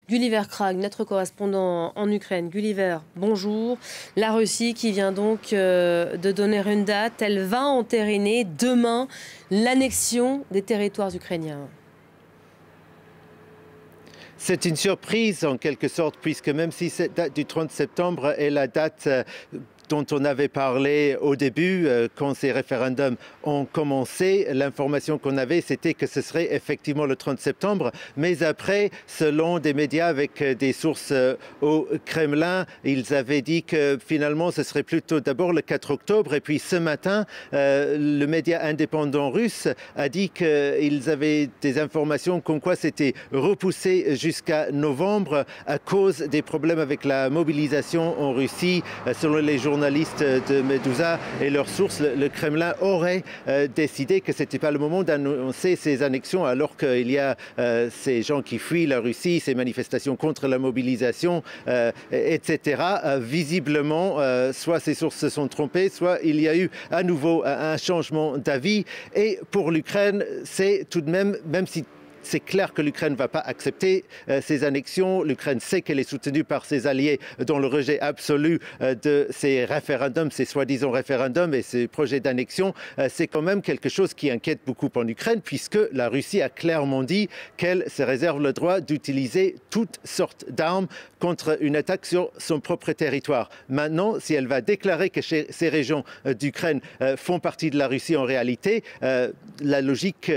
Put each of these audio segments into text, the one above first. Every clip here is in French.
Gulliver Krag, notre correspondant en Ukraine. Gulliver, bonjour. La Russie qui vient donc de donner une date, elle va entériner demain l'annexion des territoires ukrainiens. C'est une surprise en quelque sorte, puisque même si cette date du 30 septembre est la date dont on avait parlé au début, quand ces référendums ont commencé, l'information qu'on avait, c'était que ce serait effectivement le 30 septembre. Mais après, selon des médias avec des sources au Kremlin, ils avaient dit que finalement, ce serait plutôt d'abord le 4 octobre. Et puis ce matin, le média indépendant russe a dit qu'ils avaient des informations comme quoi c'était repoussé jusqu'à novembre à cause des problèmes avec la mobilisation en Russie. Selon les journalistes de Meduza et leurs sources, le Kremlin aurait décidé que ce n'était pas le moment d'annoncer ces annexions alors qu'il y a ces gens qui fuient la Russie, ces manifestations contre la mobilisation, etc. Visiblement, soit ces sources se sont trompées, soit il y a eu à nouveau un changement d'avis. Et pour l'Ukraine, c'est tout de même si c'est clair que l'Ukraine ne va pas accepter ces annexions. L'Ukraine sait qu'elle est soutenue par ses alliés dans le rejet absolu de ces référendums, ces soi-disant référendums et ces projets d'annexion. C'est quand même quelque chose qui inquiète beaucoup en Ukraine, puisque la Russie a clairement dit qu'elle se réserve le droit d'utiliser toutes sortes d'armes contre une attaque sur son propre territoire. Maintenant, si elle va déclarer que ces régions d'Ukraine font partie de la Russie en réalité, la logique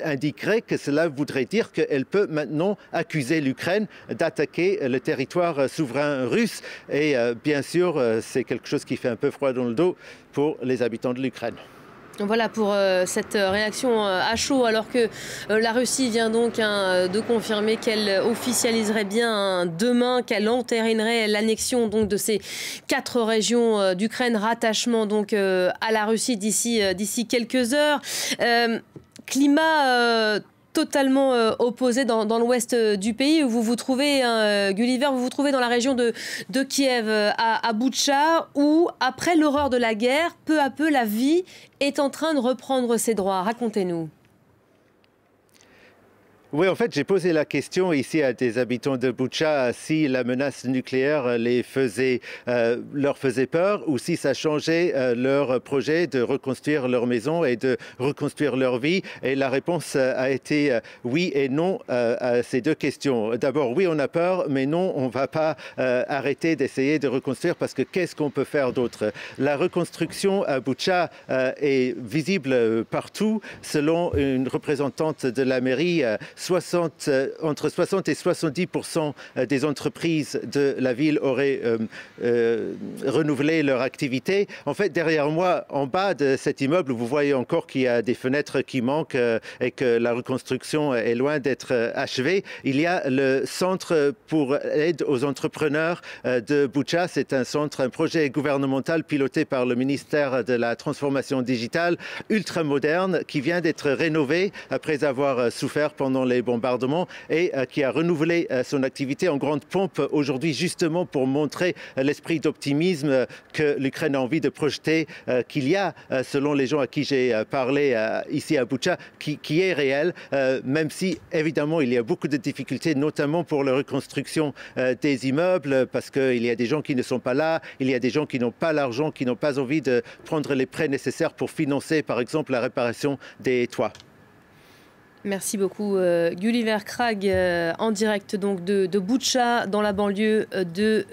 indiquerait que cela voudrait dire qu'elle peut maintenant accuser l'Ukraine d'attaquer le territoire souverain russe. Et bien sûr, c'est quelque chose qui fait un peu froid dans le dos pour les habitants de l'Ukraine. Voilà pour cette réaction à chaud, alors que la Russie vient donc de confirmer qu'elle officialiserait bien demain, qu'elle entérinerait l'annexion donc de ces 4 régions d'Ukraine, rattachement donc à la Russie d'ici quelques heures. Climat totalement opposé dans l'ouest du pays où vous vous trouvez, Gulliver, vous vous trouvez dans la région de Kiev, à Boutcha, où, après l'horreur de la guerre, peu à peu, la vie est en train de reprendre ses droits. Racontez-nous. Oui, en fait, j'ai posé la question ici à des habitants de Boutcha si la menace nucléaire leur faisait peur ou si ça changeait leur projet de reconstruire leur maison et de reconstruire leur vie. Et la réponse a été oui et non à ces deux questions. D'abord, oui, on a peur, mais non, on ne va pas arrêter d'essayer de reconstruire parce que qu'est-ce qu'on peut faire d'autre? La reconstruction à Boutcha est visible partout. Selon une représentante de la mairie, entre 60 et 70% des entreprises de la ville auraient renouvelé leur activité. En fait, derrière moi, en bas de cet immeuble, vous voyez encore qu'il y a des fenêtres qui manquent et que la reconstruction est loin d'être achevée. Il y a le centre pour l'aide aux entrepreneurs de Boutcha. C'est un projet gouvernemental piloté par le ministère de la Transformation digitale, ultra moderne, qui vient d'être rénové après avoir souffert pendant les bombardements et qui a renouvelé son activité en grande pompe aujourd'hui, justement pour montrer l'esprit d'optimisme que l'Ukraine a envie de projeter, qu'il y a, selon les gens à qui j'ai parlé ici à Boutcha, qui est réel, même si évidemment il y a beaucoup de difficultés, notamment pour la reconstruction des immeubles, parce qu'il y a des gens qui ne sont pas là, il y a des gens qui n'ont pas l'argent, qui n'ont pas envie de prendre les prêts nécessaires pour financer, par exemple, la réparation des toits. Merci beaucoup Gulliver Krag, en direct donc de Boutcha, dans la banlieue de